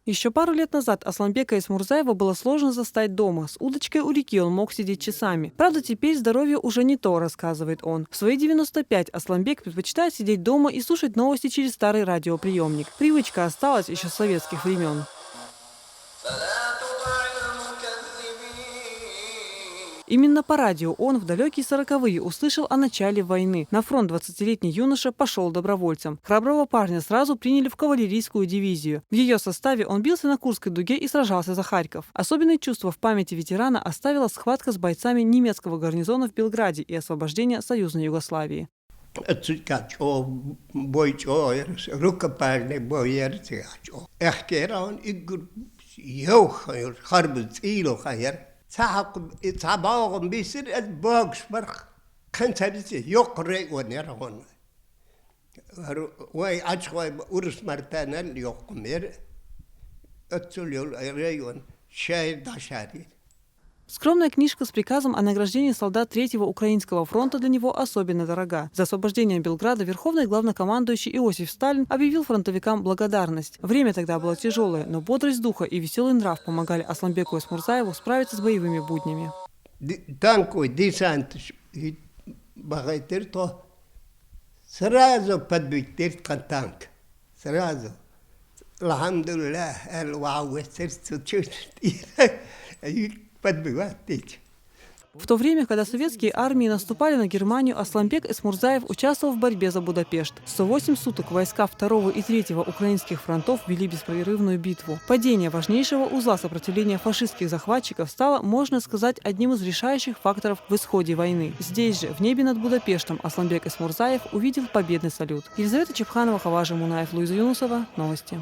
Еще пару лет назад Асланбека Эсмурзаева было сложно застать дома. С удочкой у реки он мог сидеть часами. Правда, теперь здоровье уже не то, рассказывает он. В свои 95 Асланбек предпочитает сидеть дома и слушать новости через старый радиоприемник. Привычка осталась еще с советских времен. Именно по радио он в далекие 40-е услышал о начале войны. На фронт 20-летний юноша пошел добровольцем. Храброго парня сразу приняли в кавалерийскую дивизию. В ее составе он бился на Курской дуге и сражался за Харьков. Особенное чувство в памяти ветерана оставила схватка с бойцами немецкого гарнизона в Белграде и освобождение союзной Югославии. Sabahın bir boğuşmak kanserisi yok reğoner Vay açık urus martanel yok mer. Ötülüyor reğon şehir daşari. Скромная книжка с приказом о награждении солдат Третьего Украинского фронта для него особенно дорога. За освобождение Белграда верховный главнокомандующий Иосиф Сталин объявил фронтовикам благодарность. Время тогда было тяжелое, но бодрость духа и веселый нрав помогали Асланбеку Эсмурзаеву справиться с боевыми буднями. Танковый десант богатырь то сразу подбитый танк. Сразу. Алхамдулиллах, вау, сердце чувствует. В то время, когда советские армии наступали на Германию, Асланбек Эсмурзаев участвовал в борьбе за Будапешт. 108 суток войска 2 и 3 украинских фронтов вели беспрерывную битву. Падение важнейшего узла сопротивления фашистских захватчиков стало, можно сказать, одним из решающих факторов в исходе войны. Здесь же, в небе над Будапештом, Асланбек Эсмурзаев увидел победный салют. Елизавета Чепханова, Хаважа Мунаев, Луиза Юнусова. Новости.